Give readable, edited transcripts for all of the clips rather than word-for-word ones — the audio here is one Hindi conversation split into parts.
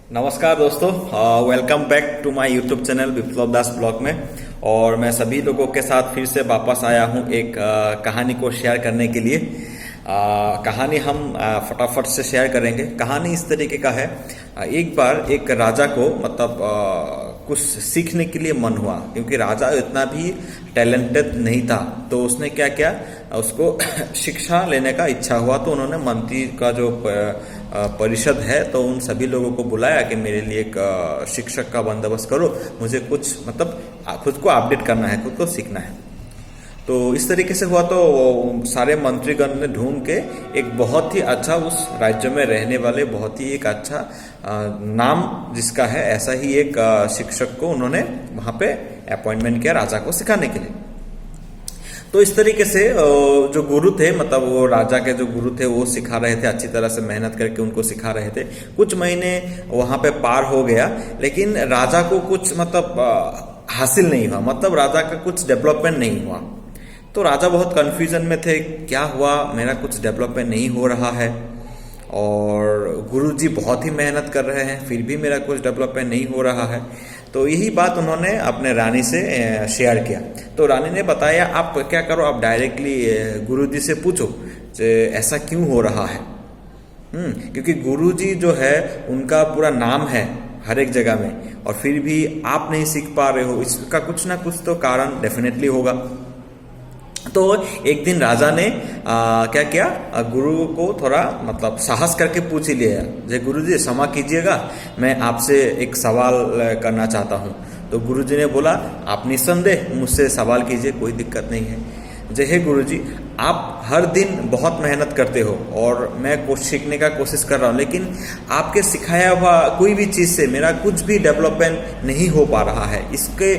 नमस्कार दोस्तों, welcome back to my YouTube channel Viplav Das blog में। और मैं सभी लोगों के साथ फिर से वापस आया हूं एक कहानी को शेयर करने के लिए। कहानी हम फटाफट से शेयर करेंगे। कहानी इस तरीके का है। एक बार एक राजा को कुछ सीखने के लिए मन हुआ, क्योंकि राजा इतना भी टैलेंटेड नहीं था। तो उसने क्या किया, उसको शिक्षा लेने का इच्छा हुआ। तो उन्होंने मंत्री का जो परिषद है, तो उन सभी लोगों को बुलाया कि मेरे लिए एक शिक्षक का बंदोबस्त करो, मुझे कुछ खुद को अपडेट करना है, खुद को सीखना है। तो इस तरीके से हुआ। तो सारे मंत्रीगण ने ढूंढ के एक बहुत ही अच्छा, उस राज्य में रहने वाले बहुत ही एक अच्छा नाम जिसका है, ऐसा ही एक शिक्षक को उन्होंने वहां पे अपॉइंटमेंट किया राजा को सिखाने के लिए। तो इस तरीके से जो गुरु थे, वो राजा के जो गुरु थे, वो सिखा रहे थे, अच्छी तरह से मेहनत करके उनको सिखा रहे थे। कुछ महीने वहां पे पार हो गया, लेकिन राजा को कुछ हासिल नहीं हुआ, राजा का कुछ डेवलपमेंट नहीं हुआ। तो राजा बहुत कंफ्यूजन में थे, क्या हुआ, मेरा कुछ डेवलपमेंट नहीं हो रहा है, और गुरुजी बहुत ही मेहनत कर रहे हैं, फिर भी मेरा कुछ डेवलपमेंट नहीं हो रहा है। तो यही बात उन्होंने अपने रानी से शेयर किया। तो रानी ने बताया, आप क्या करो, आप डायरेक्टली गुरुजी से पूछो कि ऐसा क्यों हो रहा है। क्योंकि गुरुजी जो है, उनका पूरा नाम है हर एक जगह में, और फिर भी आप नहीं सीख पा रहे हो, इसका कुछ ना कुछ तो कारण डेफिनेटली होगा। तो एक दिन राजा ने क्या किया, गुरु को थोड़ा साहस करके पूछ ही लिया, जय गुरुजी क्षमा कीजिएगा, मैं आपसे एक सवाल करना चाहता हूँ। तो गुरुजी ने बोला, आप निस्संदेह मुझसे सवाल कीजिए, कोई दिक्कत नहीं है। जय हे गुरुजी, आप हर दिन बहुत मेहनत करते हो और मैं कुछ सीखने का कोशिश कर रहा हूँ, लेकिन आपके सिखाया हुआ कोई भी चीज़ से मेरा कुछ भी डेवलपमेंट नहीं हो पा रहा है। इसके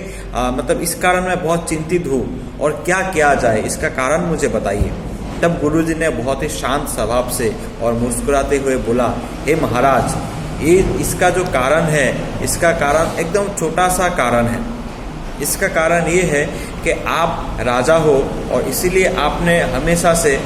इस कारण मैं बहुत चिंतित हूँ, और क्या किया जाए, इसका कारण मुझे बताइए। तब गुरुजी ने बहुत ही शांत स्वभाव से और मुस्कुराते हुए बोला, हे महाराज, इसका जो कारण है, इसका कारण एकदम छोटा सा कारण है। इसका कारण ये है कि आप राजा हो, और इसीलिए आपने हमेशा से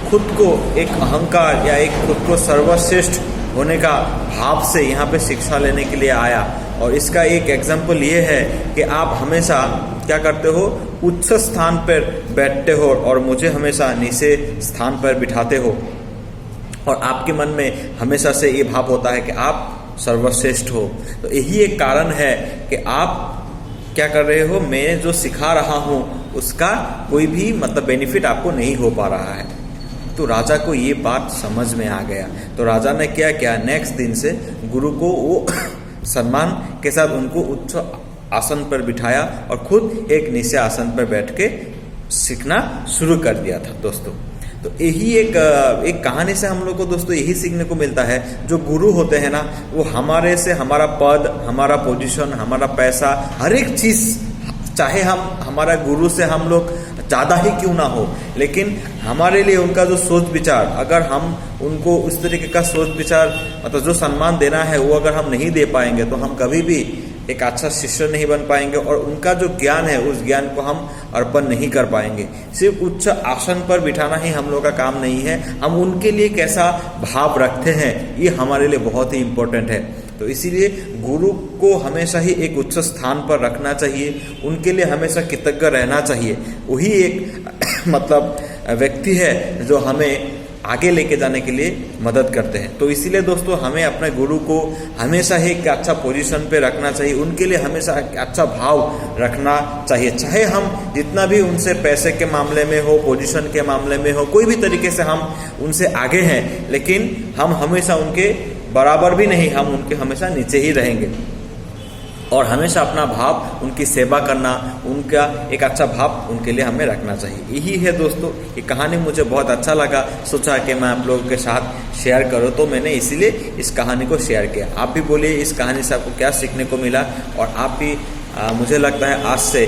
खुद को एक अहंकार या एक खुद को सर्वश्रेष्ठ होने का भाव से यहाँ पे शिक्षा लेने के लिए आया। और इसका एक एग्जाम्पल ये है कि आप हमेशा क्या करते हो, उच्च स्थान पर बैठते हो और मुझे हमेशा नीचे स्थान पर बिठाते हो, और आपके मन में हमेशा से ये भाव होता है कि आप सर्वश्रेष्ठ हो। तो यही एक कारण है कि आप क्या कर रहे हो, मैं जो सिखा रहा हूँ उसका कोई भी बेनिफिट आपको नहीं हो पा रहा है। तो राजा को ये बात समझ में आ गया। तो राजा ने क्या किया, नेक्स्ट दिन से गुरु को वो सम्मान के साथ उनको उच्च आसन पर बिठाया और खुद एक नीचे आसन पर बैठ के सीखना शुरू कर दिया था दोस्तों। तो यही एक कहानी से हम लोग को दोस्तों यही सीखने को मिलता है, जो गुरु होते हैं ना, वो हमारे से हमारा पद, हमारा पोजीशन, हमारा पैसा, हर एक चीज, चाहे हमारा गुरु से हम लोग ज़्यादा ही क्यों ना हो, लेकिन हमारे लिए उनका जो सोच विचार, अगर हम उनको उस तरीके का सोच विचार जो सम्मान देना है वो अगर हम नहीं दे पाएंगे, तो हम कभी भी एक अच्छा शिष्य नहीं बन पाएंगे, और उनका जो ज्ञान है उस ज्ञान को हम अर्पण नहीं कर पाएंगे। सिर्फ उच्च आसन पर बिठाना ही हम लोग का काम नहीं है, हम उनके लिए कैसा भाव रखते हैं, ये हमारे लिए बहुत ही इम्पोर्टेंट है। तो इसीलिए गुरु को हमेशा ही एक उच्च स्थान पर रखना चाहिए, उनके लिए हमेशा कृतज्ञ रहना चाहिए। वही एक व्यक्ति है जो हमें आगे लेके जाने के लिए मदद करते हैं। तो इसीलिए दोस्तों, हमें अपने गुरु को हमेशा ही एक अच्छा पोजीशन पे रखना चाहिए, उनके लिए हमेशा एक अच्छा भाव रखना चाहिए। चाहे हम जितना भी उनसे पैसे के मामले में हो, पोजीशन के मामले में हो, कोई भी तरीके से हम उनसे आगे हैं, लेकिन हम हमेशा उनके बराबर भी नहीं, हम उनके हमेशा नीचे ही रहेंगे, और हमेशा अपना भाव, उनकी सेवा करना, उनका एक अच्छा भाव उनके लिए हमें रखना चाहिए। यही है दोस्तों, ये कहानी मुझे बहुत अच्छा लगा, सोचा कि मैं आप लोगों के साथ शेयर करूं, तो मैंने इसीलिए इस कहानी को शेयर किया। आप भी बोलिए इस कहानी से आपको क्या सीखने को मिला, और आप भी मुझे लगता है आज से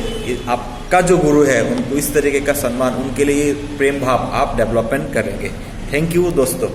आपका जो गुरु है उनको इस तरीके का सम्मान, उनके लिए प्रेम भाव आप डेवलपमेंट करेंगे। थैंक यू दोस्तों।